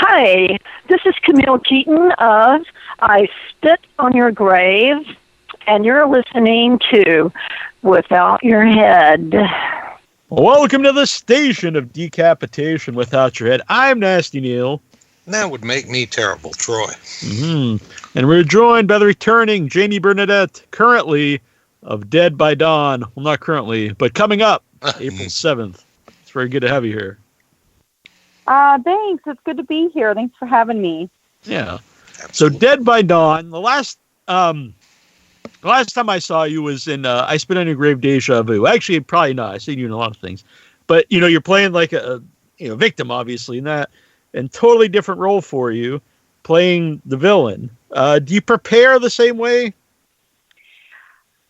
Hi, this is Camille Keaton of I Spit on Your Grave, and you're listening to Without Your Head. Welcome to the station of decapitation without your head. I'm Nasty Neil. That would make me terrible, Troy. And we're joined by the returning Janie Bernadette, currently of Dead by Dawn. Well, not currently, but coming up April 7th. It's very good to have you here. Thanks. It's good to be here. Thanks for having me. Yeah. Absolutely. So Dead by Dawn, the last time I saw you was in I Spit on Your Grave, Deja Vu. Actually, probably not. I've seen you in a lot of things. But, you're playing like a victim, obviously, in that, and totally different role for you, playing the villain. Do you prepare the same way?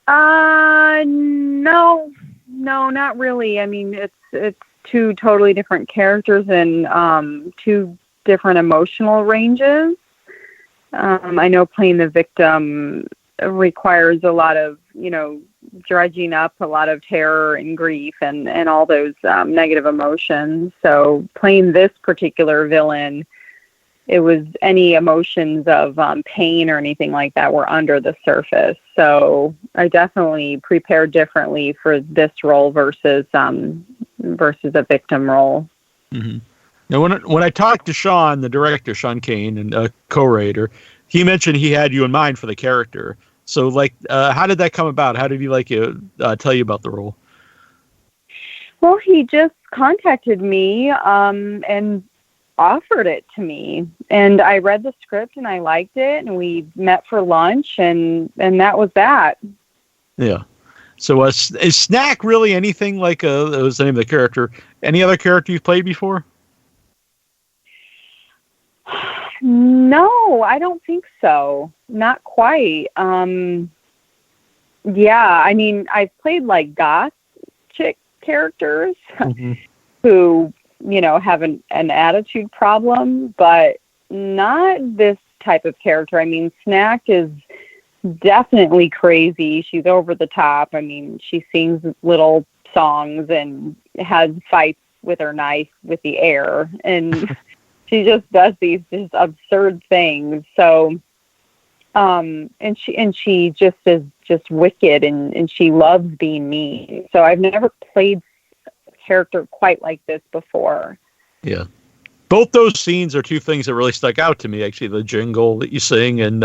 No, not really. I mean, it's two totally different characters and two different emotional ranges. I know playing the victim requires a lot of, dredging up a lot of terror and grief and all those negative emotions. So playing this particular villain, it was any emotions of pain or anything like that were under the surface. So I definitely prepared differently for this role versus a victim role. Mm-hmm. Now, when I talked to Sean, the director, Sean Cain, and co-writer, he mentioned he had you in mind for the character. So, how did that come about? How did he tell you about the role? Well, he just contacted me and offered it to me, and I read the script and I liked it, and we met for lunch, and that was that. Yeah. So, is Snack really anything like that was the name of the character? Any other character you've played before? No, I don't think so. Not quite. Yeah, I mean, I've played like goth chick characters who, have an attitude problem, but not this type of character. I mean, Snack is definitely crazy. She's over the top. I mean, she sings little songs and has fights with her knife with the air, and she just does these just absurd things. So, and she just is just wicked, and she loves being mean. So I've never played a character quite like this before. Yeah. Both those scenes are two things that really stuck out to me, actually, the jingle that you sing and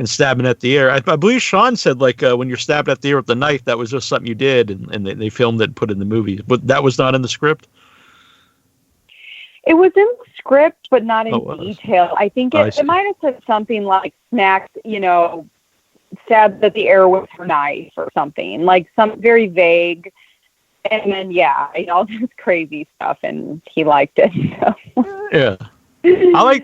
stabbing at the air. I believe Sean said, when you're stabbing at the air with the knife, that was just something you did, and they filmed it and put it in the movie. But that was not in the script? It was in the script, but not in detail. I think it might have said something like Snack, stabbed at the air with her knife or something, like some very vague. And then, all this crazy stuff, and he liked it. So. Yeah. I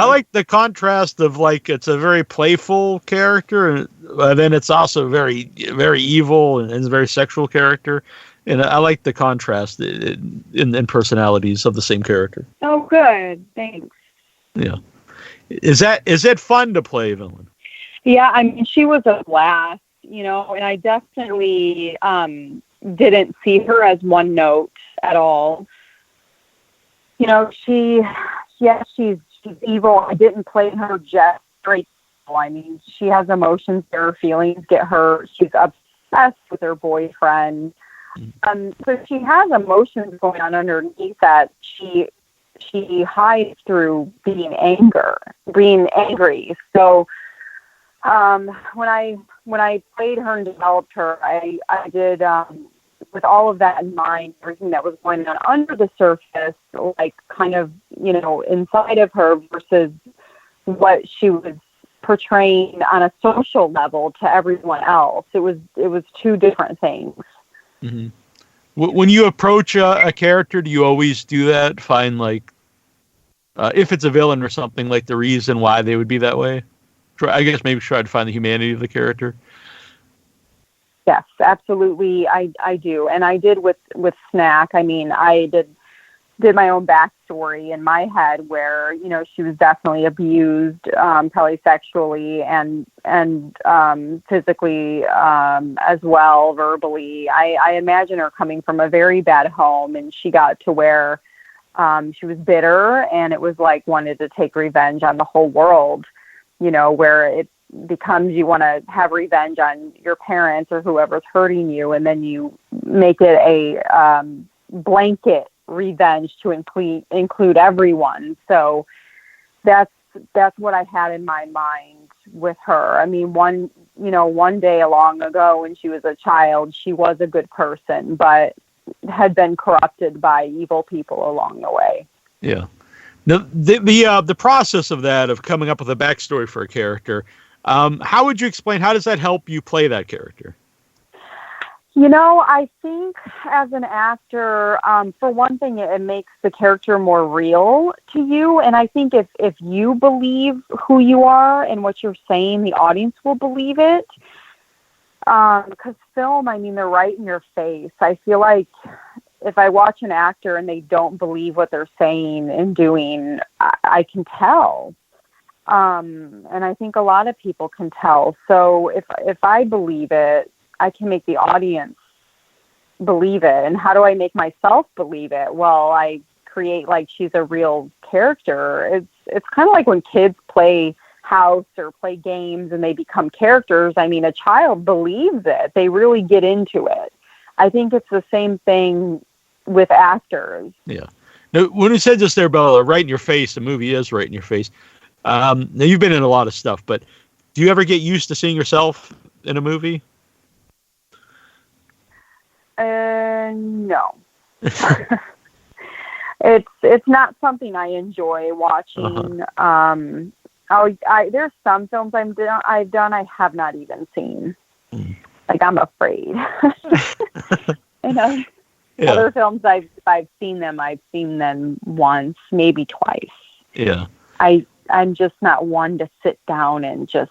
like the contrast of it's a very playful character, and then it's also very, very evil and it's a very sexual character. And I like the contrast in personalities of the same character. Oh, good. Thanks. Yeah. Is it fun to play a villain? Yeah, I mean, she was a blast, and I definitely didn't see her as one note at all. She's evil. I didn't play her just straight. I mean, she has emotions. Her feelings get hurt. She's obsessed with her boyfriend. So she has emotions going on underneath that she hides through being angry. So when I played her and developed her, I did with all of that in mind, everything that was going on under the surface, kind of inside of her versus what she was portraying on a social level to everyone else. It was two different things. Mm-hmm. When you approach a character, do you always do that? Find if it's a villain or something, the reason why they would be that way? I guess maybe try to find the humanity of the character. Yes, absolutely. I do. And I did with Snack. I mean, I did my own backstory in my head where, she was definitely abused, probably sexually and physically, as well, verbally. I imagine her coming from a very bad home, and she got to where She was bitter, and it was like wanted to take revenge on the whole world, where it becomes you want to have revenge on your parents or whoever's hurting you, and then you make it a blanket revenge to include everyone. So that's what I had in my mind with her. I mean, one day long ago when she was a child, she was a good person, but had been corrupted by evil people along the way. Yeah. The process of that, of coming up with a backstory for a character, how would you explain, how does that help you play that character? I think as an actor, for one thing, it makes the character more real to you. And I think if you believe who you are and what you're saying, the audience will believe it. Because film, I mean, they're right in your face. I feel like if I watch an actor and they don't believe what they're saying and doing, I can tell. And I think a lot of people can tell. So if I believe it, I can make the audience believe it. And how do I make myself believe it? Well, I create like she's a real character. It's kind of like when kids play house or play games and they become characters. I mean, a child believes it. They really get into it. I think it's the same thing with actors. Yeah. Now, when you said just there about right in your face, the movie is right in your face. Now, you've been in a lot of stuff, but do you ever get used to seeing yourself in a movie? No. It's not something I enjoy watching. There's some films I've done I have not even seen. Like, I'm afraid. Other films I've seen them once, maybe twice. Yeah. I'm just not one to sit down and just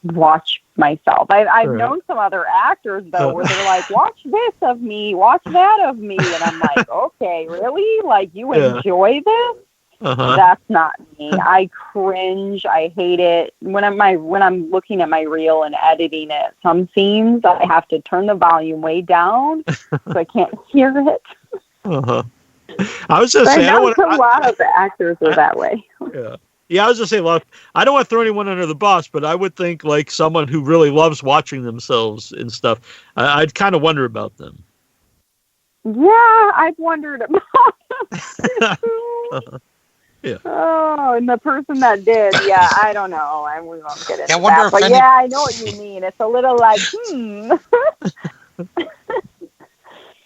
watch myself. I've known some other actors though where they're like, watch this of me, watch that of me, and I'm like, okay, really? Like, you enjoy this? That's not me. I cringe. I hate it. When I'm looking at my reel and editing it, some scenes I have to turn the volume way down so I can't hear it. I was just saying, a lot of the actors are that way. Yeah, I was just saying, I don't want to throw anyone under the bus, but I would think like someone who really loves watching themselves and stuff, I'd kind of wonder about them. Yeah, I've wondered about them. Yeah. Oh, and the person that did, I don't know. We won't get into that. But I know what you mean. It's a little like,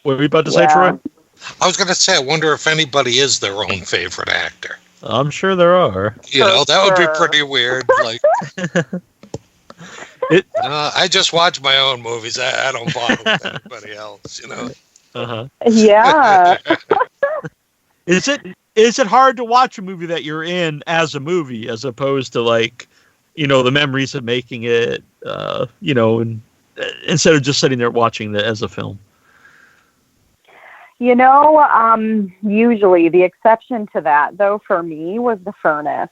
What were you about to say, Troy? I was going to say, I wonder if anybody is their own favorite actor. I'm sure there are. That would be pretty weird. Like, I just watch my own movies. I don't bother with anybody else. Yeah. Is it hard to watch a movie that you're in as a movie, as opposed to like, the memories of making it, and instead of just sitting there watching it as a film? Usually the exception to that, though, for me was The Furnace.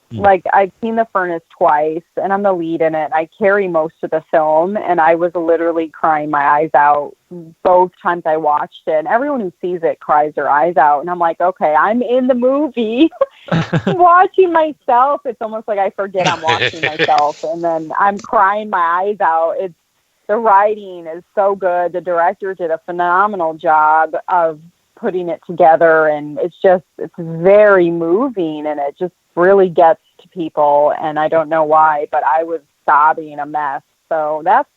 Like, I've seen The Furnace twice, and I'm the lead in it. I carry most of the film, and I was literally crying my eyes out both times I watched it. And everyone who sees it cries their eyes out. And I'm like, okay, I'm in the movie watching myself. It's almost like I forget I'm watching myself, and then I'm crying my eyes out. The writing is so good. The director did a phenomenal job of putting it together, and it's very moving, and it just really gets to people. And I don't know why, but I was sobbing a mess. So that's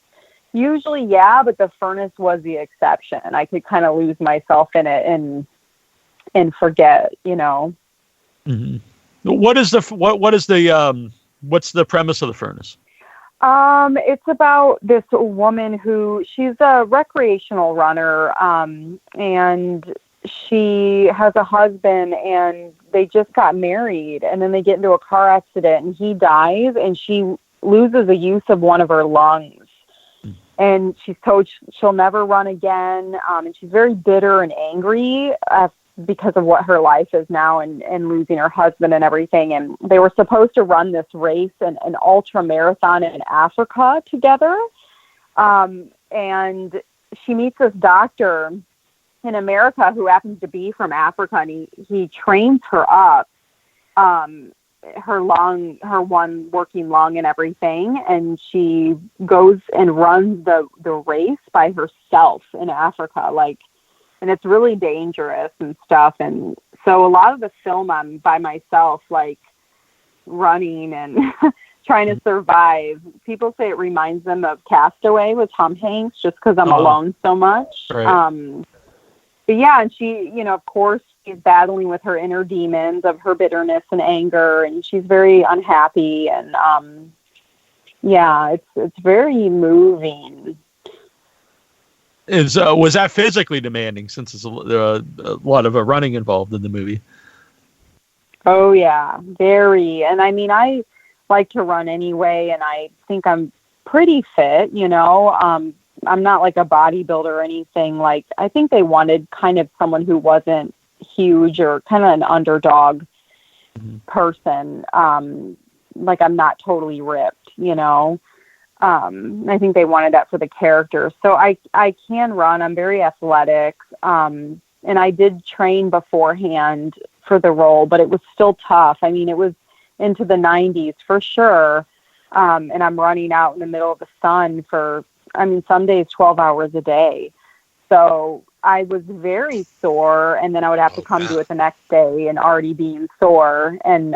usually, but The Furnace was the exception. I could kind of lose myself in it and forget, Mm-hmm. What's the premise of The Furnace? It's about this woman she's a recreational runner, and she has a husband, and they just got married, and then they get into a car accident, and he dies, and she loses the use of one of her lungs. And she's told she'll never run again, and she's very bitter and angry because of what her life is now and losing her husband and everything. And they were supposed to run this race, an ultra marathon in Africa together. And she meets this doctor in America who happens to be from Africa, and he trains her up, her one working lung and everything, and she goes and runs the race by herself in Africa, like, and it's really dangerous and stuff. And so a lot of the film I'm by myself, like running and trying to survive. People say it reminds them of Castaway with Tom Hanks, just because I'm alone so much. Right. But yeah, and she, of course, she's battling with her inner demons of her bitterness and anger, and she's very unhappy. And yeah, it's very moving. Was that physically demanding, since it's a lot of running involved in the movie? Oh yeah, very. And I mean, I like to run anyway, and I think I'm pretty fit. I'm not like a bodybuilder or anything. Like, I think they wanted kind of someone who wasn't huge or kind of an underdog person. Like, I'm not totally ripped, I think they wanted that for the character. So I can run. I'm very athletic. And I did train beforehand for the role, but it was still tough. I mean, it was into the 90s for sure. And I'm running out in the middle of the sun for, some days 12 hours a day. So I was very sore, and then I would have to come to it the next day and already being sore. And,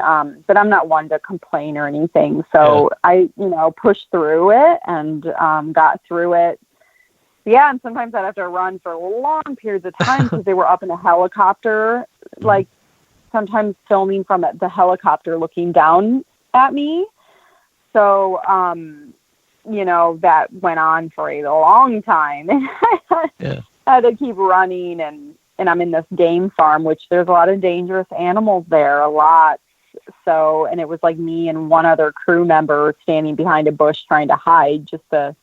but I'm not one to complain or anything. So I, pushed through it and, got through it. Yeah. And sometimes I'd have to run for long periods of time because they were up in a helicopter, like sometimes filming from the helicopter looking down at me. So, that went on for a long time. I had to keep running, and I'm in this game farm, which there's a lot of dangerous animals there, a lot. So, and it was like me and one other crew member standing behind a bush trying to hide just to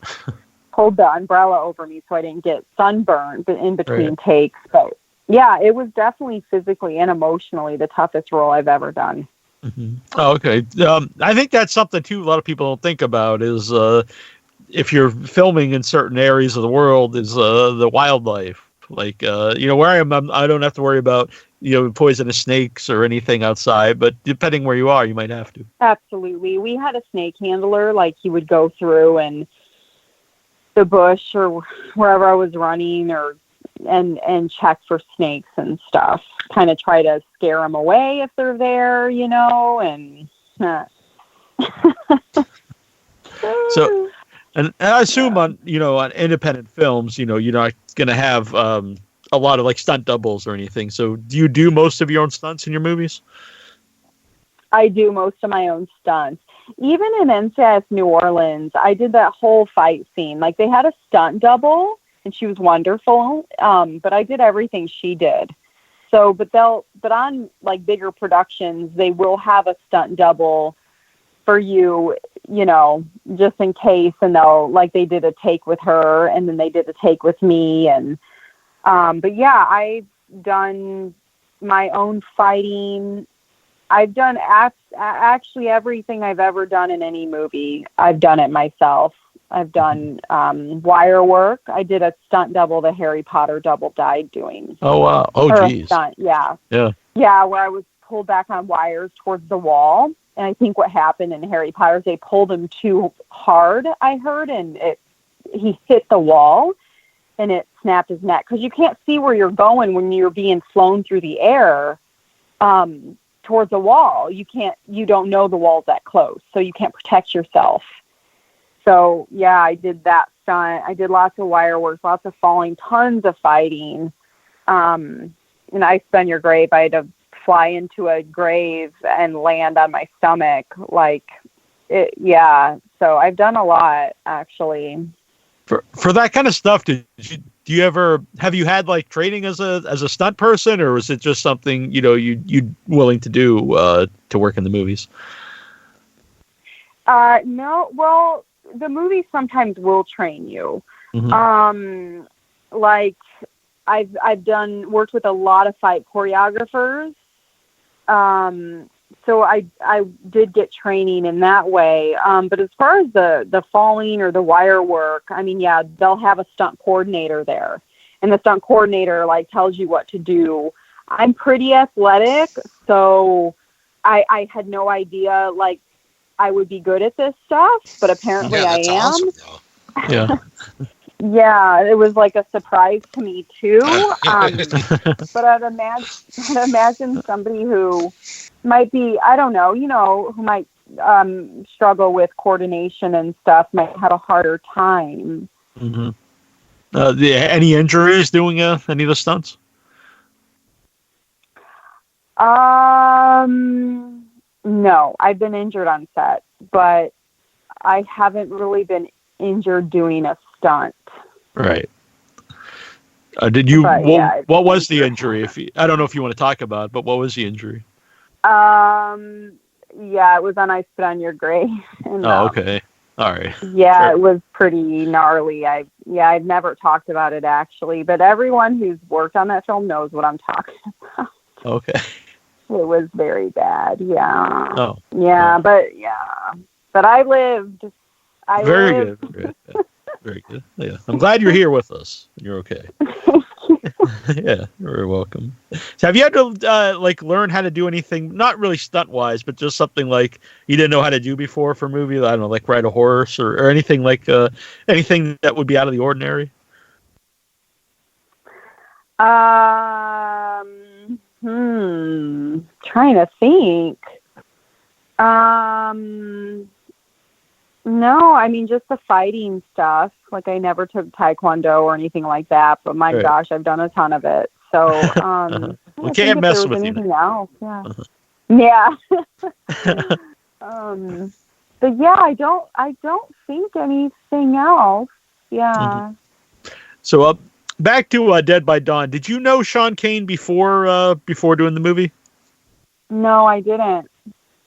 hold the umbrella over me so I didn't get sunburned in between takes. But yeah, it was definitely physically and emotionally the toughest role I've ever done. Mm-hmm. Oh, okay. I think that's something too a lot of people don't think about is if you're filming in certain areas of the world is the wildlife. Like where I am, I don't have to worry about poisonous snakes or anything outside. But depending where you are, you might have to. Absolutely, we had a snake handler. Like, he would go through and the bush or wherever I was running and check for snakes and stuff, kind of try to scare them away if they're there, and so, and I assume on independent films, you're not going to have a lot of like stunt doubles or anything. So do you do most of your own stunts in your movies? I do most of my own stunts. Even in NCIS New Orleans, I did that whole fight scene. Like, they had a stunt double, and she was wonderful. But I did everything she did. So, but on like bigger productions, they will have a stunt double for you, just in case. And they did a take with her, and then they did a take with me. And, but yeah, I've done my own fighting. I've done actually everything I've ever done in any movie. I've done it myself. I've done wire work. I did a stunt double the Harry Potter double died doing. Oh, wow. Oh, geez. Yeah. Yeah. Yeah, where I was pulled back on wires towards the wall. And I think what happened in Harry Potter is they pulled him too hard, I heard, and he hit the wall, and it snapped his neck. Because you can't see where you're going when you're being flown through the air towards a wall. You don't know the wall's that close, so you can't protect yourself. So, yeah, I did that stunt. I did lots of wire work, lots of falling, tons of fighting. And I Spun Your Grave. I had to fly into a grave and land on my stomach. So I've done a lot, actually. For that kind of stuff, have you had like training as a stunt person, or was it just something you willing to do to work in the movies? No. Well, the movies sometimes will train you. Mm-hmm. Like I've worked with a lot of fight choreographers. So I did get training in that way. But as far as the falling or the wire work, they'll have a stunt coordinator there. and the stunt coordinator like tells you what to do. I'm pretty athletic, so I had no idea like I would be good at this stuff, but apparently I am. Awesome, Yeah. Yeah, it was like a surprise to me too. But I'd imagine somebody who might be, I don't know, who might struggle with coordination and stuff might have a harder time. Mm-hmm. Any injuries doing any of the stunts? No, I've been injured on set, but I haven't really been injured doing a stunt. Right. Did you? But, what was the injury? I don't know if you want to talk about it, but what was the injury? Yeah, it was on I Spit on Your Grave. And, okay. All right. Yeah, Fair. It was pretty gnarly. I've never talked about it actually, but everyone who's worked on that film knows what I'm talking about. Okay. It was very bad. Yeah. Oh. Yeah, oh. but I lived. Very good. Very good. Yeah, I'm glad you're here with us. You're okay. Yeah, you're very welcome. So have you had to learn how to do anything, not really stunt wise, but just something like you didn't know how to do before for movies? I don't know, like ride a horse or anything like anything that would be out of the ordinary? Trying to think. No, I mean, just the fighting stuff. Like, I never took Taekwondo or anything like that, but my gosh, I've done a ton of it. So, we can't mess with anything you. else. Yeah. Yeah. But yeah, I don't think anything else. Yeah. Mm-hmm. So, back to Dead by Dawn. Did you know Sean Cain before doing the movie? No, I didn't.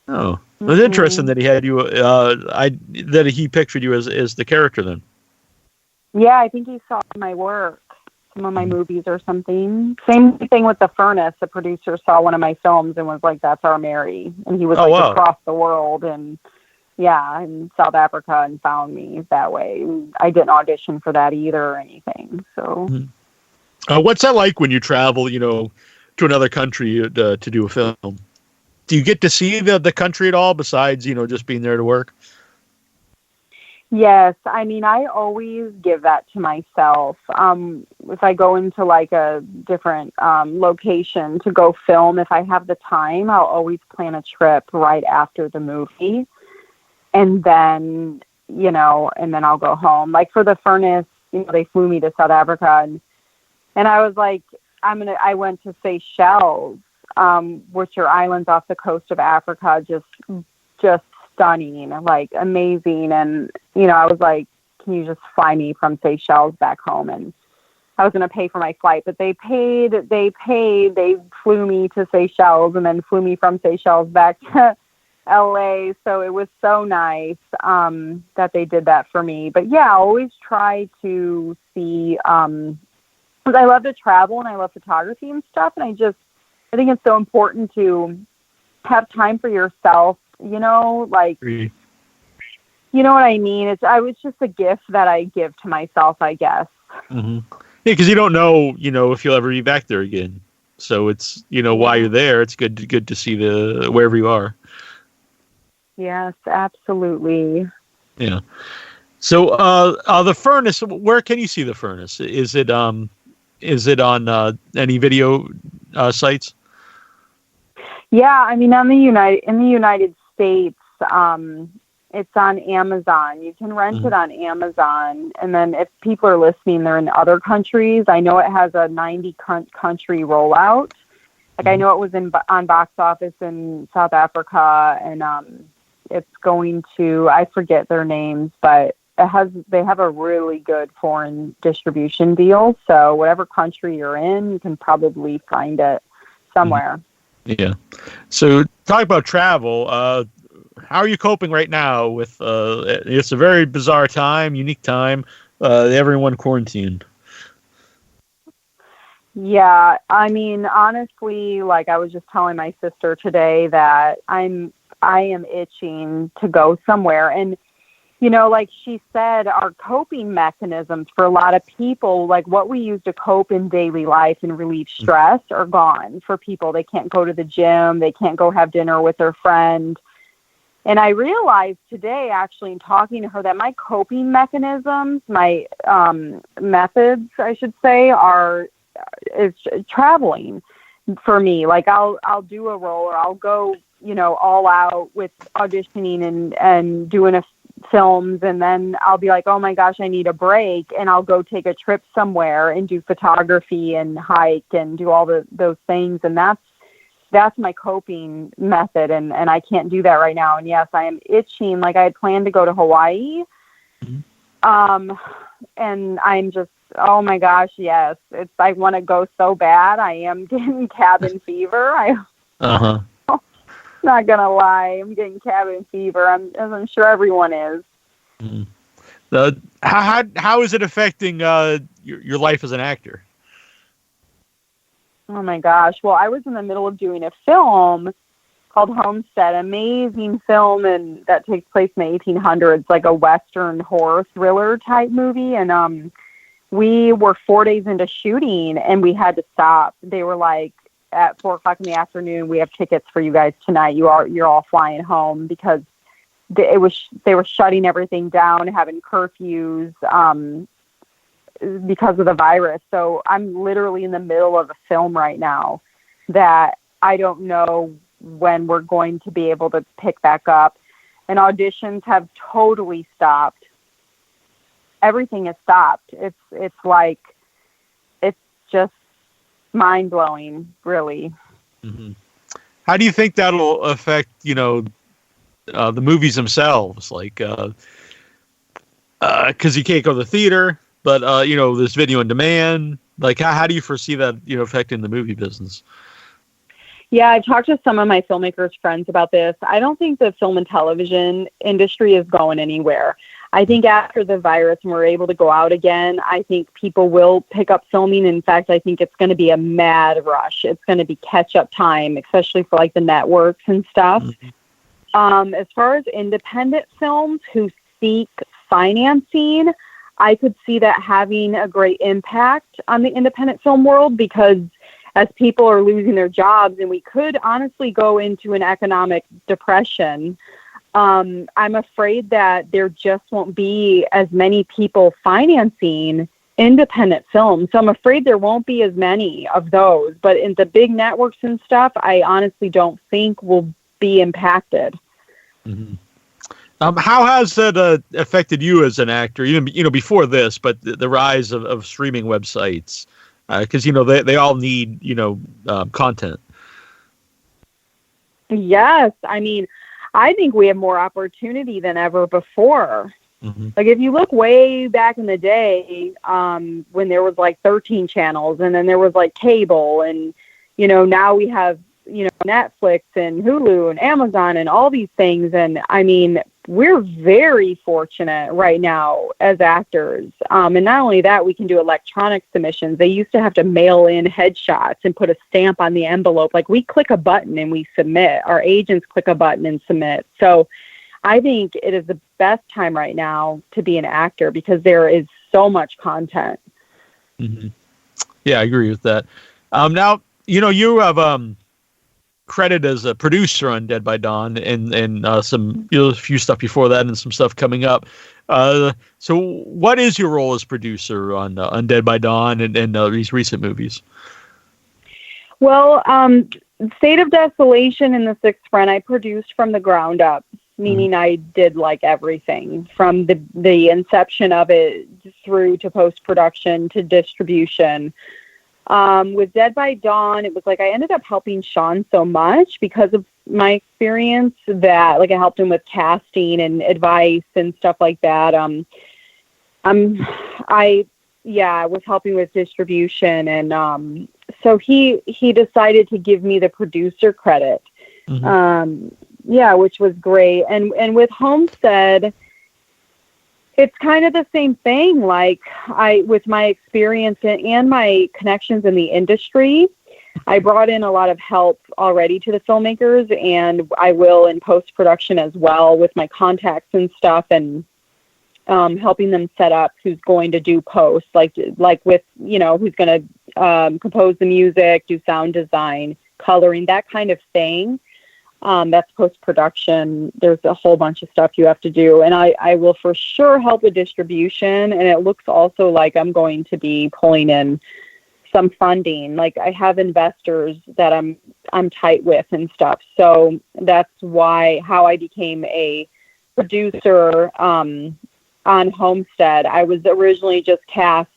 Oh. It was interesting that he had you. That he pictured you as the character. Then. Yeah, I think he saw my work, some of my movies or something. Same thing with The Furnace. The producer saw one of my films and was like, "That's our Mary," and he was across the world and in South Africa and found me that way. I didn't audition for that either or anything. So, what's that like when you travel? To another country to do a film? Do you get to see the country at all besides, just being there to work? Yes. I mean, I always give that to myself. If I go into like a different location to go film, if I have the time, I'll always plan a trip right after the movie. And then, and then I'll go home. Like for The Furnace, they flew me to South Africa and I was like, I went to Seychelles. Which are islands off the coast of Africa, just stunning, like amazing. And, I was like, can you just fly me from Seychelles back home? And I was going to pay for my flight, but they flew me to Seychelles and then flew me from Seychelles back to LA. So it was so nice, that they did that for me. But yeah, I always try to see, because I love to travel and I love photography and stuff. And I think it's so important to have time for yourself, you know what I mean? It's just a gift that I give to myself, I guess. Mm-hmm. Yeah, because you don't know, if you'll ever be back there again. So it's, while you're there, it's good to see wherever you are. Yes, absolutely. Yeah. So, The Furnace, where can you see The Furnace? Is it on any video sites? Yeah, I mean, in the United States, it's on Amazon. You can rent it on Amazon, and then if people are listening, they're in other countries. I know it has a 90 country rollout. Like I know it was on box office in South Africa, and it's going to, I forget their names, but they have a really good foreign distribution deal. So whatever country you're in, you can probably find it somewhere. Yeah. So talk about travel. How are you coping right now with, it's a very bizarre time, unique time, everyone quarantined? Yeah. I mean, honestly, like I was just telling my sister today that I am itching to go somewhere. And you know, like she said, our coping mechanisms for a lot of people, like what we use to cope in daily life and relieve stress, are gone for people. They can't go to the gym. They can't go have dinner with their friend. And I realized today, actually, in talking to her, that my coping mechanisms, my methods, I should say, is traveling for me. Like I'll do a role, or I'll go, you know, all out with auditioning and doing films, and then I'll be like, oh my gosh, I need a break, and I'll go take a trip somewhere and do photography and hike and do all those things. And that's my coping method, and I can't do that right now. And yes, I am itching. Like I had planned to go to Hawaii. And I'm just, oh my gosh, yes. I want to go so bad. I am getting cabin fever. Not gonna lie, I'm getting cabin fever. As I'm sure everyone is. How is it affecting your life as an actor? Oh my gosh. Well, I was in the middle of doing a film called Homestead, amazing film, and that takes place in the 1800s, like a Western horror thriller type movie. And we were 4 days into shooting, and we had to stop. They were like, at 4:00 in the afternoon, we have tickets for you guys tonight. You're all flying home, because they were shutting everything down, having curfews because of the virus. So I'm literally in the middle of a film right now that I don't know when we're going to be able to pick back up. And auditions have totally stopped. Everything has stopped. It's like, it's just mind-blowing, really. How do you think that'll affect, you know, the movies themselves? Like, because you can't go to the theater, but, you know, there's video on demand. Like, how do you foresee that, you know, affecting the movie business? Yeah, I've talked to some of my filmmakers friends about this. I don't think the film and television industry is going anywhere. I think after the virus and we're able to go out again, I think people will pick up filming. In fact, I think it's going to be a mad rush. It's going to be catch-up time, especially for like the networks and stuff. As far as independent films who seek financing, I could see that having a great impact on the independent film world, because as people are losing their jobs, and we could honestly go into an economic depression, I'm afraid that there just won't be as many people financing independent films. So I'm afraid there won't be as many of those. But in the big networks and stuff, I honestly don't think will be impacted. How has that affected you as an actor, even, you know, before this, but the rise of streaming websites? Because, you know, they all need, you know, content. Yes. I mean, I think we have more opportunity than ever before. Like if you look way back in the day, when there was like 13 channels, and then there was like cable, and, you know, now we have, you know, Netflix and Hulu and Amazon and all these things. And I mean, we're very fortunate right now as actors. And not only that, we can do electronic submissions. They used to have to mail in headshots and put a stamp on the envelope. Like we click a button and we submit. Our agents click a button and submit. So I think it is the best time right now to be an actor, because there is so much content. Yeah, I agree with that. Now, you know, you have credit as a producer on Dead by Dawn, and some, you know, a few stuff before that, and some stuff coming up. So what is your role as producer on Dead by Dawn and these recent movies? Well, State of Desolation and The Sixth Friend, I produced from the ground up, meaning I did like everything from the inception of it through to post-production to distribution. With Dead by Dawn, it was like I ended up helping Sean so much because of my experience that, like, I helped him with casting and advice and stuff like that. I was helping with distribution, and so he decided to give me the producer credit. Which was great. And with Homestead, it's kind of the same thing. Like with my experience and my connections in the industry, I brought in a lot of help already to the filmmakers, and I will in post-production as well with my contacts and stuff. And helping them set up who's going to do post, like with, who's going to compose the music, do sound design, coloring, that kind of thing. That's post-production. There's a whole bunch of stuff you have to do. And I will for sure help with distribution. And it looks also like I'm going to be pulling in some funding. Like I have investors that I'm tight with and stuff. So that's how I became a producer on Homestead. I was originally just cast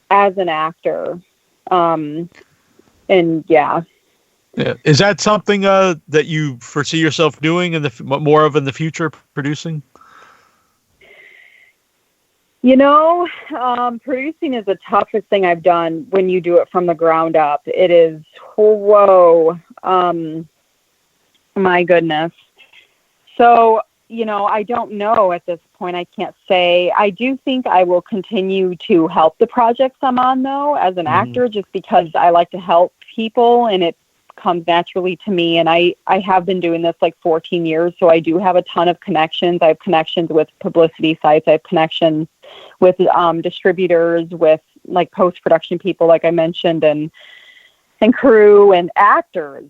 as an actor. And yeah. Yeah. Is that something that you foresee yourself doing more of in the future, producing? Producing is the toughest thing I've done when you do it from the ground up. It is, whoa, my goodness. So, I don't know at this point. I can't say. I do think I will continue to help the projects I'm on, though, as an actor, just because I like to help people, and it comes naturally to me. And I have been doing this like 14 years, so I do have a ton of connections. I have connections with publicity sites. I have connections with distributors, with like post-production people, like I mentioned, and crew and actors.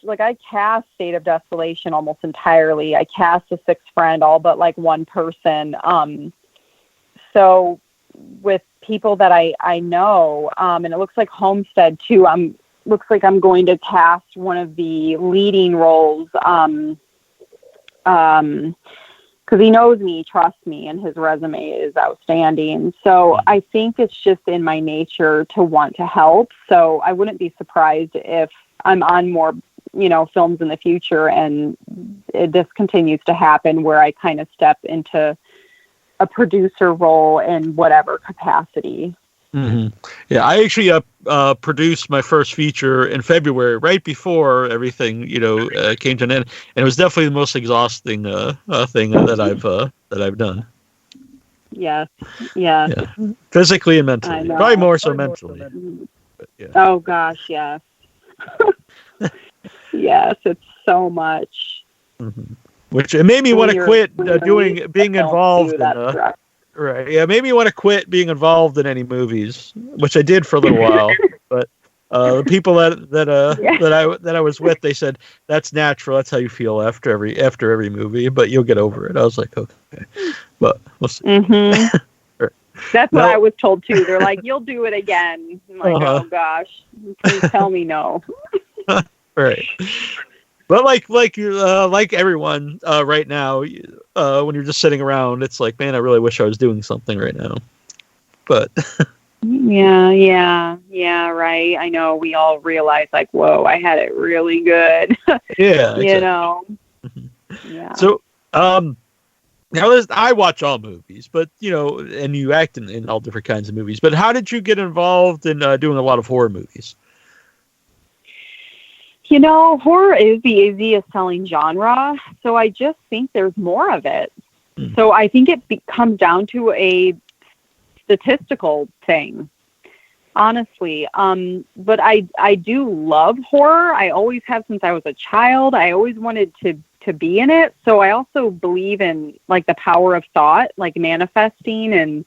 Like I cast State of Desolation almost entirely. I cast The Sixth Friend, all but like one person. So with people that I know, and it looks like Homestead too, looks like I'm going to cast one of the leading roles, because he knows me, trusts me, and his resume is outstanding. So I think it's just in my nature to want to help. So I wouldn't be surprised if I'm on more, films in the future, and this continues to happen where I kind of step into a producer role in whatever capacity. Mm-hmm. Yeah, I actually produced my first feature in February, right before everything came to an end, and it was definitely the most exhausting thing that I've done. Yes. Yeah. Physically and mentally, probably more so mentally. But, yeah. Oh gosh, yes. Yes, it's so much. Mm-hmm. Which it made me want to quit being involved in. Right. Yeah, it made me want to quit being involved in any movies, which I did for a little while. But the people that I was with, they said that's natural. That's how you feel after every movie, but you'll get over it. I was like, okay, but we'll see. Mm-hmm. Right. That's what I was told too. They're like, you'll do it again. I'm like, oh gosh, please tell me no. Right. But like everyone right now, when you're just sitting around, it's like, man, I really wish I was doing something right now. But yeah, right. I know we all realize, like, whoa, I had it really good. Yeah, exactly. Yeah. So, now I watch all movies, but and you act in all different kinds of movies. But how did you get involved in doing a lot of horror movies? Horror is the easiest selling genre, so I just think there's more of it. Mm. So I think it comes down to a statistical thing, honestly. But I do love horror. I always have since I was a child. I always wanted to be in it. So I also believe in like the power of thought, like manifesting. And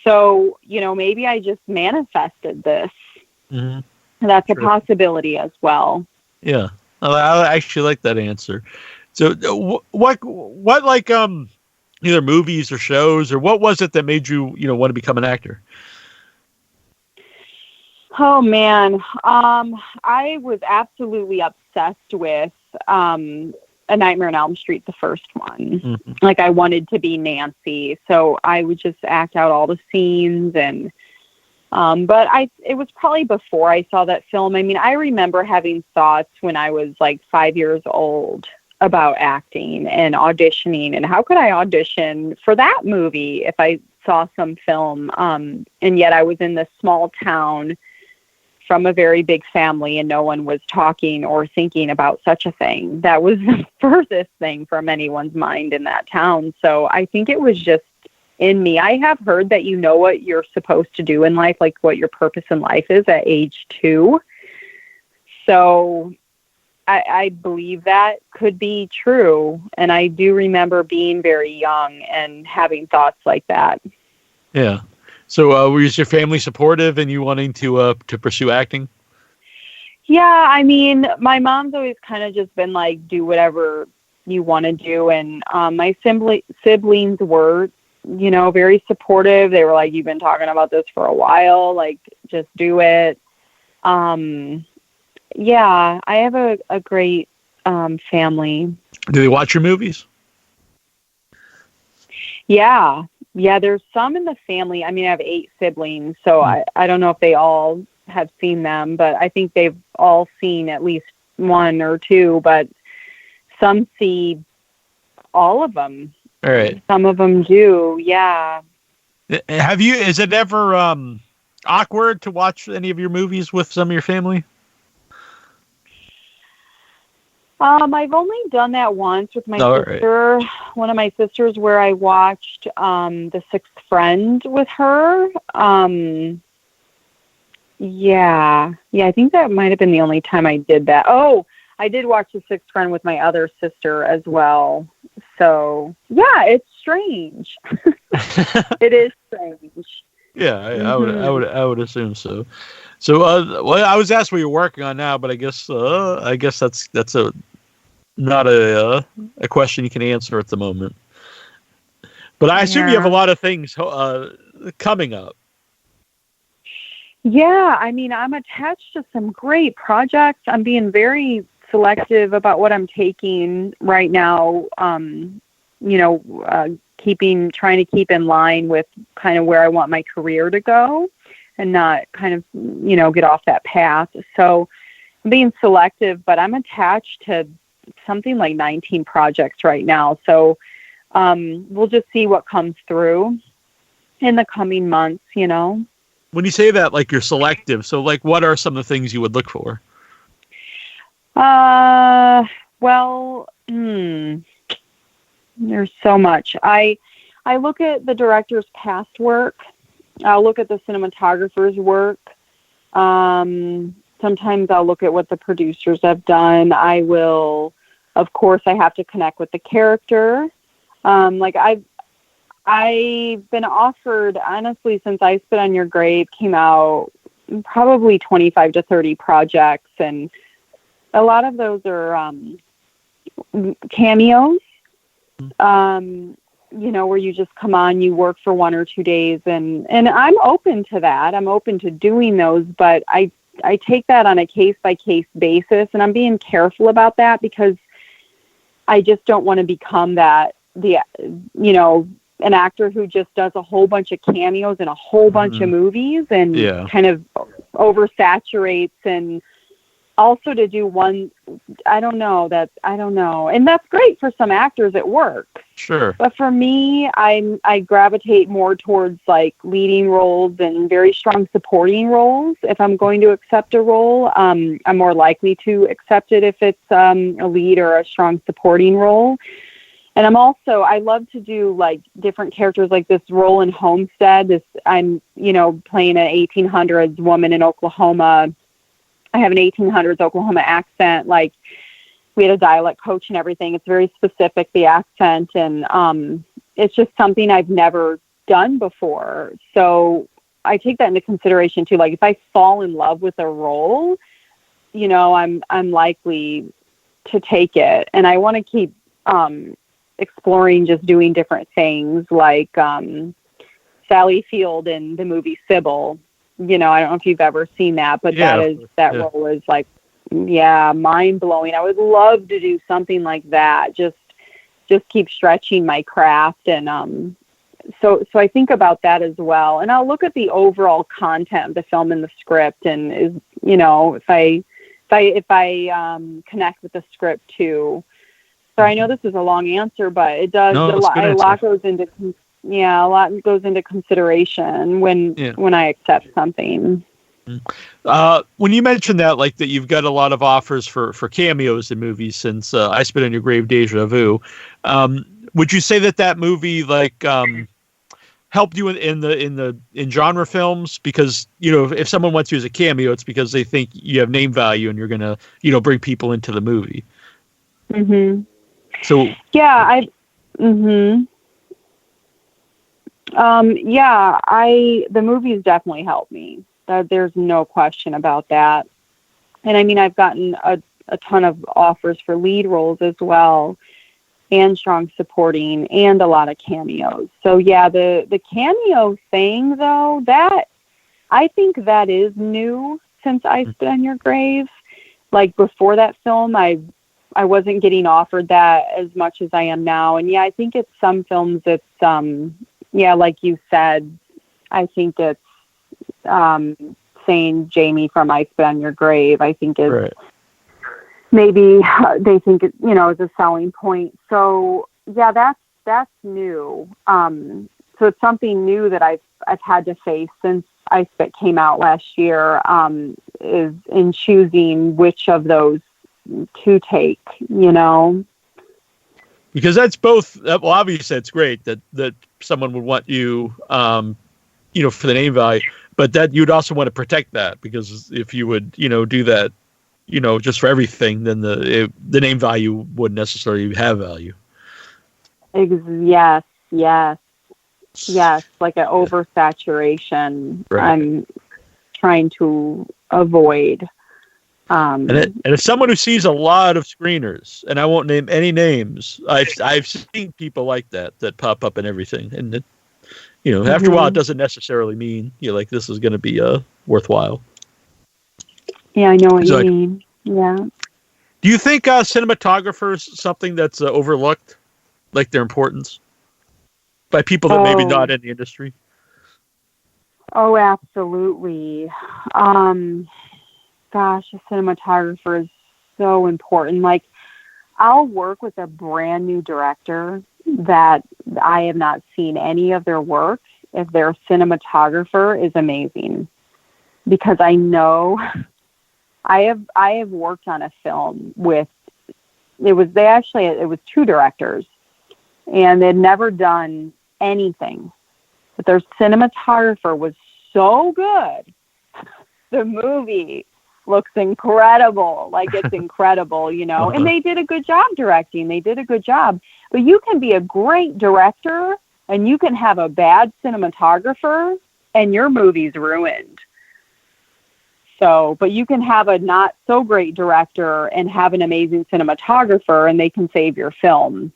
so, maybe I just manifested this. Mm-hmm. That's a possibility as well. Yeah, I actually like that answer. So, what like either movies or shows, or what was it that made you want to become an actor? Oh man, I was absolutely obsessed with A Nightmare on Elm Street, the first one. Mm-hmm. Like I wanted to be Nancy, so I would just act out all the scenes and. But it was probably before I saw that film. I mean, I remember having thoughts when I was like 5 years old about acting and auditioning, and how could I audition for that movie if I saw some film? And yet I was in this small town from a very big family, and no one was talking or thinking about such a thing. That was the furthest thing from anyone's mind in that town. So I think it was just in me. I have heard that what you're supposed to do in life, like what your purpose in life is at age 2. So I believe that could be true. And I do remember being very young and having thoughts like that. Yeah. So was your family supportive in you wanting to pursue acting? Yeah, I mean, my mom's always kind of just been like, do whatever you want to do. And my siblings were, very supportive. They were like, you've been talking about this for a while, like, just do it. Yeah, I have a great family. Do they watch your movies? Yeah, there's some in the family. I mean, I have 8 siblings, so I don't know if they all have seen them, but I think they've all seen at least 1 or 2, but some see all of them. All right. Some of them do, yeah. Is it ever awkward to watch any of your movies with some of your family? I've only done that once with my sister. Right. One of my sisters, where I watched The Sixth Friend with her. Yeah, I think that might have been the only time I did that. Oh, I did watch The Sixth Friend with my other sister as well. So, yeah, it's strange. It is strange. Yeah, I would assume so. So, well, I was asked what you're working on now, but I guess that's not a question you can answer at the moment. But I assume you have a lot of things coming up. Yeah, I mean, I'm attached to some great projects. I'm being very selective about what I'm taking right now. Trying to keep in line with kind of where I want my career to go and not kind of, get off that path. So I'm being selective, but I'm attached to something like 19 projects right now. So we'll just see what comes through in the coming months, When you say that, like, you're selective, so, like, what are some of the things you would look for? Well, there's so much. I look at the director's past work. I'll look at the cinematographer's work. Sometimes I'll look at what the producers have done. I will, of course, I have to connect with the character. I've been offered, honestly, since I Spit on Your Grave came out, probably 25 to 30 projects, and a lot of those are cameos, where you just come on, you work for 1 or 2 days, and I'm open to that. I'm open to doing those, but I take that on a case-by-case basis, and I'm being careful about that because I just don't want to become an actor who just does a whole bunch of cameos in a whole bunch of movies and kind of oversaturates, and also to do one, I don't know. And that's great for some actors, it works. Sure. But for me, I gravitate more towards like leading roles and very strong supporting roles. If I'm going to accept a role, I'm more likely to accept it if it's a lead or a strong supporting role. And I love to do like different characters, like this role in Homestead. I'm playing an 1800s woman in Oklahoma. I have an 1800s Oklahoma accent. Like, we had a dialect coach and everything. It's very specific, the accent. And it's just something I've never done before. So I take that into consideration too. Like, if I fall in love with a role, I'm likely to take it. And I want to keep exploring just doing different things, like Sally Field in the movie Sybil. I don't know if you've ever seen that, but that role is like, mind blowing. I would love to do something like that. Just keep stretching my craft. And so I think about that as well. And I'll look at the overall content of the film and the script, and if I connect with the script too. So I know this is a long answer, but it does a lot goes into consideration when I accept something. When you mentioned that, like, that you've got a lot of offers for cameos in movies since I Spit on Your Grave, Deja Vu, would you say that movie, like, helped you in genre films? Because, you know, if someone wants you as a cameo, it's because they think you have name value and you're gonna, you know, bring people into the movie. Mhm. So yeah, mhm. The movies definitely helped me. There's no question about that. And I mean, I've gotten a ton of offers for lead roles as well, and strong supporting, and a lot of cameos. So yeah, the cameo thing though, that I think that is new since I Spit on Your Grave. Like before that film, I wasn't getting offered that as much as I am now. And yeah, I think it's some films it's like you said, I think it's saying Jamie from I Spit on Your Grave, I think is right. Maybe they think it, you know, is a selling point. So yeah, that's new. So it's something new that I've had to face since I Spit came out last year, is in choosing which of those to take, you know. Because that's both. Well, obviously, it's great that someone would want you, you know, for the name value, but that you'd also want to protect that, because if you would, you know, do that, you know, just for everything, then the name value wouldn't necessarily have value. Yes, like an oversaturation. Right. I'm trying to avoid. And as someone who sees a lot of screeners, and I won't name any names, I've seen people like that pop up in everything, and it, you know, after a while, it doesn't necessarily mean, you know, like this is going to be worthwhile. Yeah, I know what you mean. Yeah. Do you think cinematographers something that's overlooked, like their importance, by people that maybe not in the industry? Oh, absolutely. Gosh, a cinematographer is so important. Like, I'll work with a brand new director that I have not seen any of their work if their cinematographer is amazing, because I know I have worked on a film with, it was two directors, and they'd never done anything, but their cinematographer was so good. The movie looks incredible. Like, it's incredible, you know, and they did a good job directing. They did a good job, but you can be a great director and you can have a bad cinematographer and your movie's ruined. So, but you can have a not so great director and have an amazing cinematographer, and they can save your film.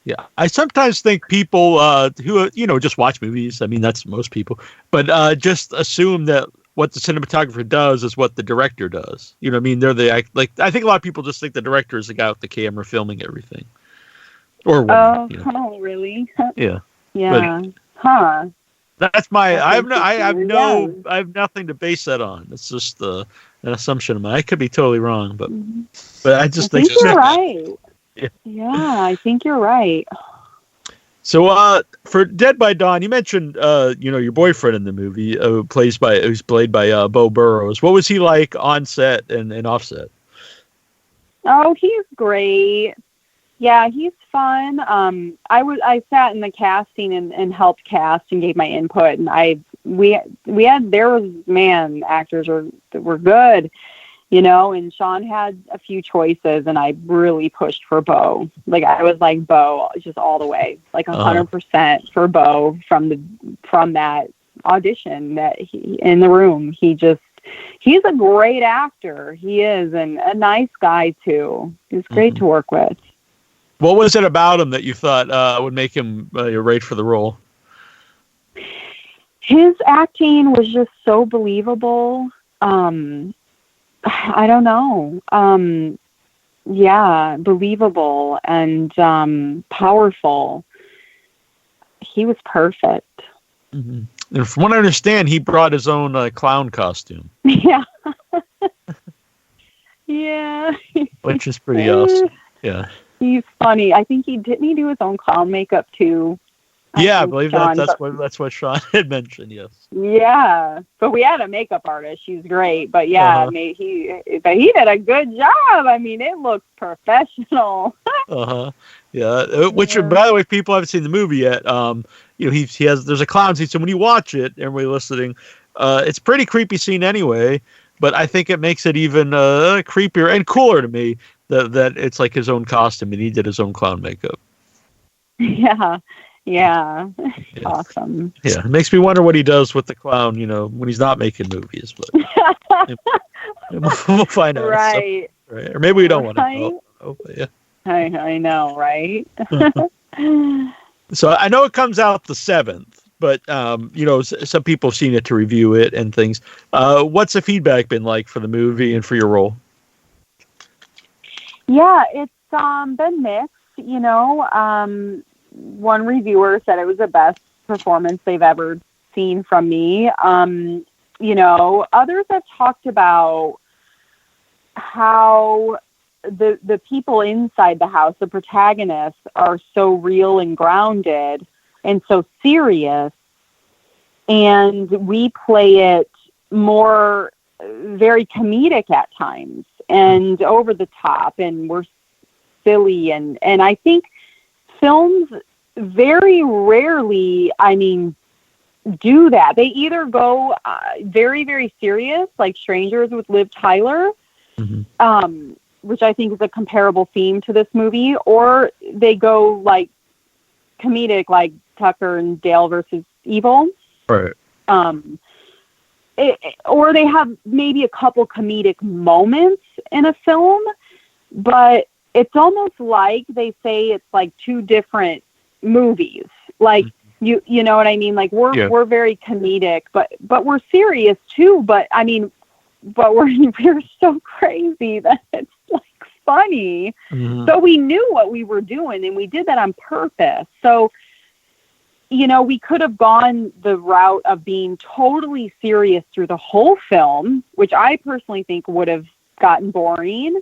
Yeah, I sometimes think people who, you know, just watch movies, I mean, that's most people, but just assume that what the cinematographer does is what the director does. You know what I mean? They're I think a lot of people just think the director is the guy with the camera filming everything. Or woman, you know. Oh, really? Yeah. Yeah. But, huh. That's my. I have nothing to base that on. It's just an assumption of mine. I could be totally wrong, but I just think you're right. Yeah, I think you're right. So, for Dead by Dawn, you mentioned you know, your boyfriend in the movie, who's played by Bo Burrows. What was he like on set and off set? Oh, he's great. Yeah, he's fun. I sat in the casting and helped cast and gave my input, and actors were good, you know, and Sean had a few choices, and I really pushed for Bo. Like, I was like, Bo, just all the way, like 100% for Bo from that audition that he in the room. He's a great actor. He is, and a nice guy too. He's great to work with. What was it about him that you thought would make him right for the role? His acting was just so believable. I don't know. Yeah, believable and powerful. He was perfect. Mm-hmm. And from what I understand, he brought his own clown costume. Yeah. Yeah. Which is pretty awesome. Yeah. He's funny. I think he do his own clown makeup too. I believe that's what Sean had mentioned. Yes. Yeah, but we had a makeup artist. She's great, but yeah, he did a good job. I mean, it looks professional. Yeah. Which, by the way, if people haven't seen the movie yet, he has. There's a clown scene. So when you watch it, everybody listening, it's a pretty creepy scene anyway. But I think it makes it even creepier and cooler to me that it's like his own costume and he did his own clown makeup. Yeah. Awesome. Yeah, it makes me wonder what he does with the clown, when he's not making movies. But we'll find out. Right. So, right. Or maybe we don't want to know. Yeah. I know, right? So I know it comes out the 7th, but some people have seen it to review it and things. What's the feedback been like for the movie and for your role? Yeah, it's been mixed. One reviewer said it was the best performance they've ever seen from me. Others have talked about how the people inside the house, the protagonists, are so real and grounded and so serious. And we play it more very comedic at times and over the top, and we're silly. And I think films very rarely, do that. They either go very, very serious, like Strangers with Liv Tyler, which I think is a comparable theme to this movie, or they go like comedic, like Tucker and Dale versus Evil. Right. Or they have maybe a couple comedic moments in a film, but it's almost like they say it's like two different movies. Like you know what I mean? Like we're very comedic, but we're serious too. But we're so crazy that it's like funny. So we knew what we were doing, and we did that on purpose. So we could have gone the route of being totally serious through the whole film, which I personally think would have gotten boring.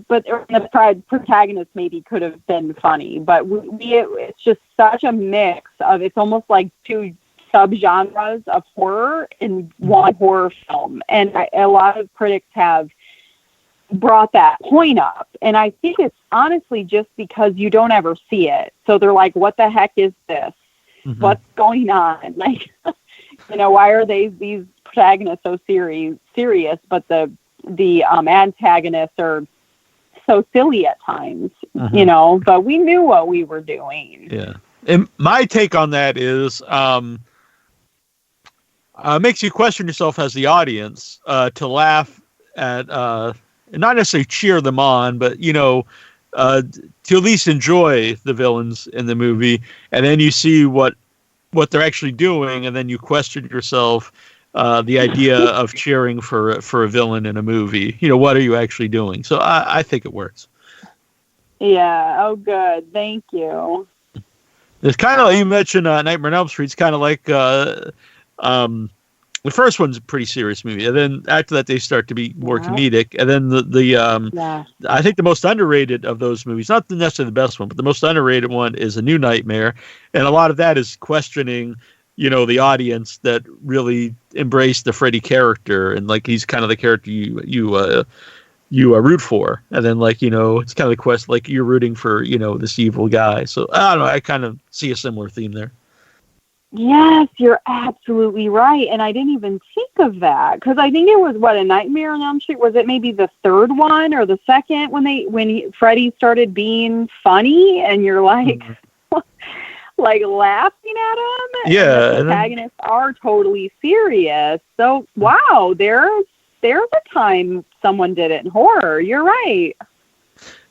But the protagonist maybe could have been funny, but it's just such a mix of, it's almost like two subgenres of horror in one horror film. And a lot of critics have brought that point up. And I think it's honestly just because you don't ever see it. So they're like, what the heck is this? What's going on? Like, why are these protagonists so serious, but the antagonists are so silly at times, but we knew what we were doing. Yeah. And my take on that is, makes you question yourself as the audience, to laugh at, not necessarily cheer them on, but, to at least enjoy the villains in the movie. And then you see what they're actually doing. And then you question yourself, the idea of cheering for a villain in a movie. What are you actually doing? So I think it works. Yeah. Oh, good. Thank you. It's kind of like you mentioned Nightmare on Elm Street. It's kind of like the first one's a pretty serious movie, and then after that they start to be more comedic. And then I think the most underrated of those movies, not necessarily the best one, but the most underrated one is A New Nightmare, and a lot of that is questioning the audience that really embraced the Freddy character, and like he's kind of the character you root for, and then it's kind of the quest, like you're rooting for this evil guy. So I don't know, I kind of see a similar theme there. Yes, you're absolutely right, and I didn't even think of that, because I think it was A Nightmare on Elm Street. Was it maybe the third one or the second when Freddy started being funny, and you're like. Like laughing at him. Yeah. And the protagonists are totally serious. So wow, there's a time someone did it in horror. You're right.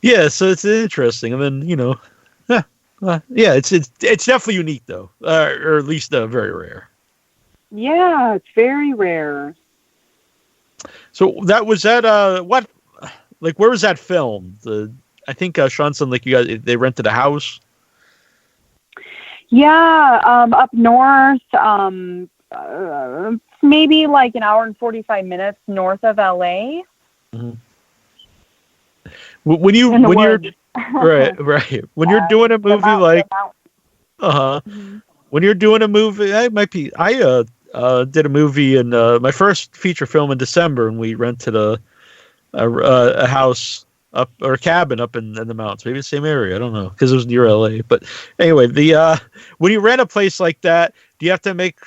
Yeah, so it's interesting. And then it's definitely unique though, or at least very rare. Yeah, it's very rare. So where was that filmed? I think Sean said you guys they rented a house. Yeah, up north, maybe like an hour and 45 minutes north of LA. When Right. When you're doing a movie like, when you're doing a movie, it might be. I did a movie in my first feature film in December, and we rented a house up or a cabin up in the mountains, maybe the same area. I don't know because it was near LA. But anyway, the when you rent a place like that, do you have to make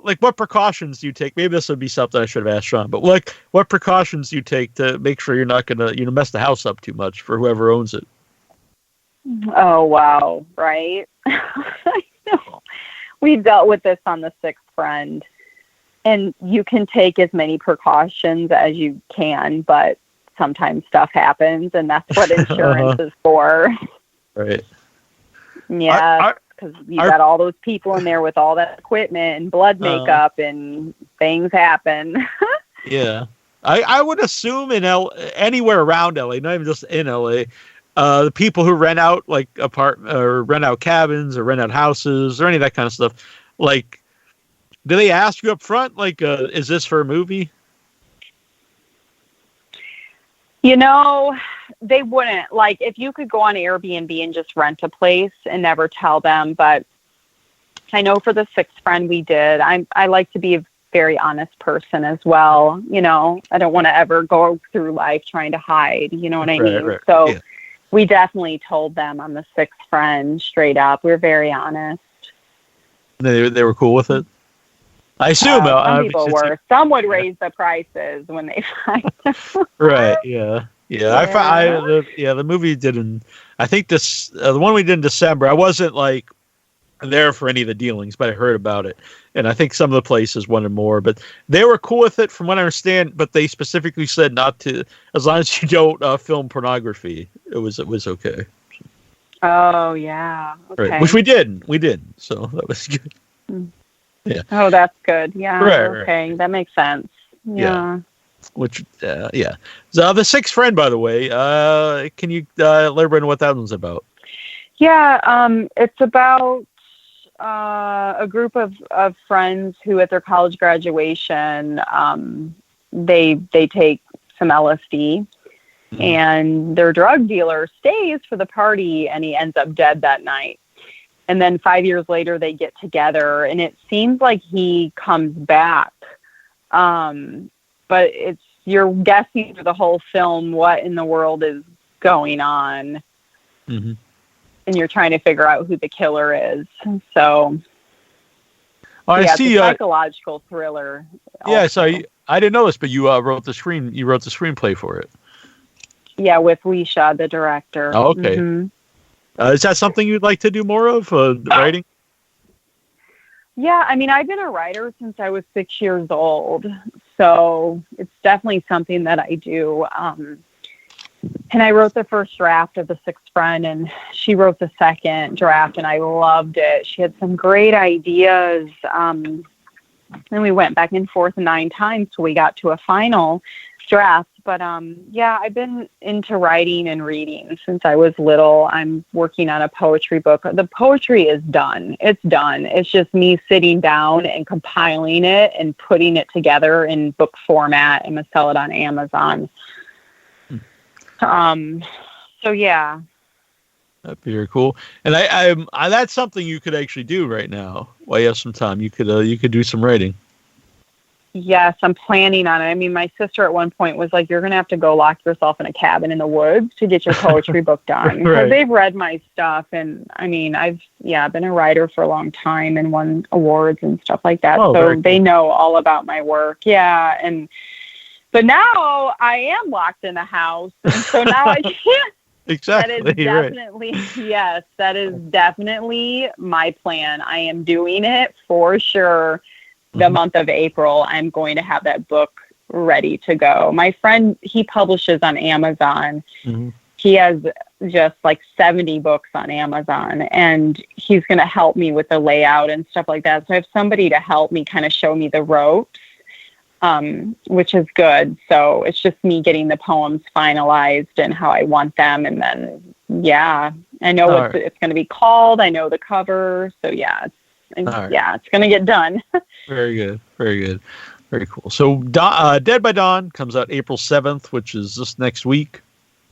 like what precautions do you take? Maybe this would be something I should have asked Sean, but like what precautions do you take to make sure you're not gonna mess the house up too much for whoever owns it? Oh wow, right. I know. We've dealt with this on The Sixth Friend, and you can take as many precautions as you can, but sometimes stuff happens, and that's what insurance is for. Right. Yeah, because you got all those people in there with all that equipment and blood makeup, and things happen. Yeah. I would assume in anywhere around LA, not even just in LA, the people who rent out like or rent out cabins or rent out houses or any of that kind of stuff, like, do they ask you up front, like, is this for a movie? They wouldn't. Like, if you could go on Airbnb and just rent a place and never tell them, but I know for The Sixth Friend we did. I like to be a very honest person as well. I don't want to ever go through life trying to hide. You know what I mean? Right. So yeah. We definitely told them on The Sixth Friend straight up. We're very honest. They were cool with it? I assume. Some people were. Some would raise the prices when they find them. Right, yeah. The movie didn't. I think this the one we did in December. I wasn't like there for any of the dealings, but I heard about it, and I think some of the places wanted more, but they were cool with it, from what I understand. But they specifically said not to, as long as you don't film pornography. It was okay. Oh yeah, okay. Right. Which we did. So that was good. Yeah. Oh, that's good. Yeah. Right, okay, that makes sense. Yeah. Which, yeah. So The Sixth Friend, by the way, can you let everybody know what that one's about? Yeah, it's about a group of friends who, at their college graduation, they take some LSD, and their drug dealer stays for the party, and he ends up dead that night. And then 5 years later, they get together, and it seems like he comes back. But you're guessing through the whole film what in the world is going on. Mm-hmm. And you're trying to figure out who the killer is. So, I see. It's a psychological thriller. Yeah, also. So I didn't know this, but you wrote the screenplay for it. Yeah, with Leisha, the director. Oh, okay. Mm-hmm. Is that something you'd like to do more of, writing? Yeah, I mean, I've been a writer since I was 6 years old, so it's definitely something that I do. And I wrote the first draft of The Sixth Friend, and she wrote the second draft, and I loved it. She had some great ideas. And we went back and forth 9 times till we got to a final draft. But I've been into writing and reading since I was little. I'm working on a poetry book. The poetry is done. It's done. It's just me sitting down and compiling it and putting it together in book format. I'm going to sell it on Amazon. So yeah. That'd be very cool. And I that's something you could actually do right now while you have some time. You could do some writing. Yes, I'm planning on it. I mean, my sister at one point was like, you're going to have to go lock yourself in a cabin in the woods to get your poetry book done. Because Right. they've read my stuff. And I mean, I've been a writer for a long time and won awards and stuff like that. Oh, so cool. They know all about my work. Yeah. But now I am locked in the house. And so now I can't. Exactly. That is definitely, yes, that is definitely my plan. I am doing it for sure. The month of April, I'm going to have that book ready to go. My friend, he publishes on Amazon. Mm-hmm. He has just like 70 books on Amazon, and he's going to help me with the layout and stuff like that. So I have somebody to help me kind of show me the ropes, which is good. So it's just me getting the poems finalized and how I want them. And then, I know what it's going to be called. I know the cover. So it's going to get done. Very good. Very good. Very cool. So Dead by Dawn comes out April 7th, which is just next week.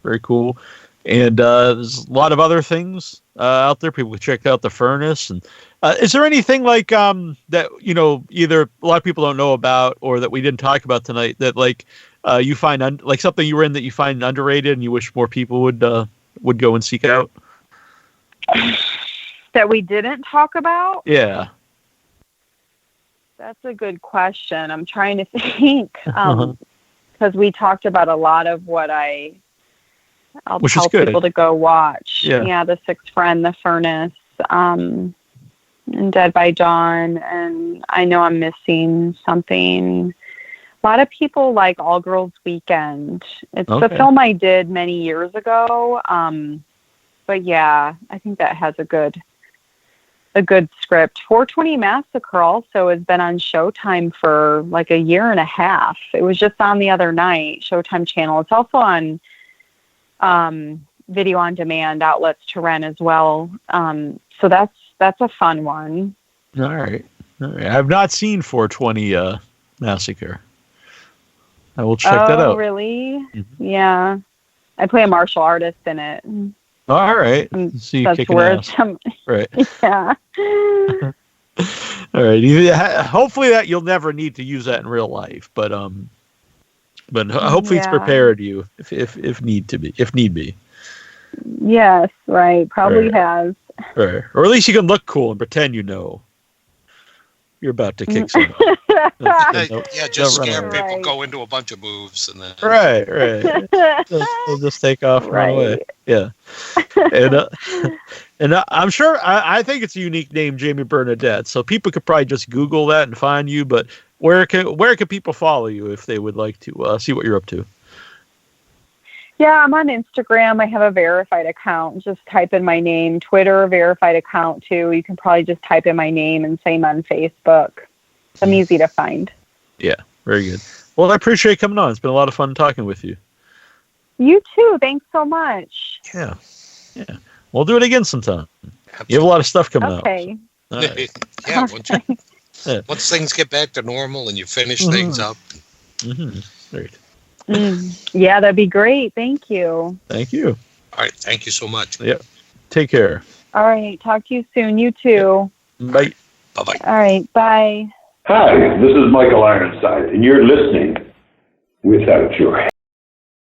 Very cool. And there's a lot of other things out there. People can check out the furnace. And is there anything like that, either a lot of people don't know about or that we didn't talk about tonight that like you find like something you were in that you find underrated and you wish more people would go and seek out? That we didn't talk about? Yeah. That's a good question. I'm trying to think. Because we talked about a lot of what I'll Which tell people to go watch. Yeah. The Sixth Friend, The Furnace, and Dead by Dawn, and I know I'm missing something. A lot of people like All Girls Weekend. It's the film I did many years ago. But yeah, I think that has a good script. 420 Massacre also has been on Showtime for like a year and a half. It was just on the other night, Showtime channel. It's also on video on demand outlets to rent as well. So that's a fun one. All right. I've not seen 420 Massacre. I will check that out. Oh, really? Mm-hmm. Yeah. I play a martial artist in it. All right. So that's where right. Yeah. All right. Hopefully that you'll never need to use that in real life, but hopefully it's prepared you if need be. Yes, right. Probably has. Right. Or at least you can look cool and pretend you're about to kick someone. Just scare people, go into a bunch of moves, and then right. They'll just take off and run away. Yeah. And I'm sure I think it's a unique name, Jamie Bernadette. So people could probably just Google that and find you. But where can people follow you if they would like to see what you're up to? Yeah, I'm on Instagram. I have a verified account. Just type in my name. Twitter, verified account too. You can probably just type in my name, and same on Facebook. I'm easy to find. Yeah, very good. Well, I appreciate coming on. It's been a lot of fun talking with you. You too. Thanks so much. Yeah. We'll do it again sometime. Absolutely. You have a lot of stuff coming out. Okay. Right. Yeah. Once things get back to normal and you finish things up. Mm-hmm. Great. Yeah, that'd be great. Thank you. Thank you. All right. Thank you so much. Yep. Take care. All right. Talk to you soon. You too. Bye. Bye-bye. All right. Bye. Hi, this is Michael Ironside, and you're listening without your head.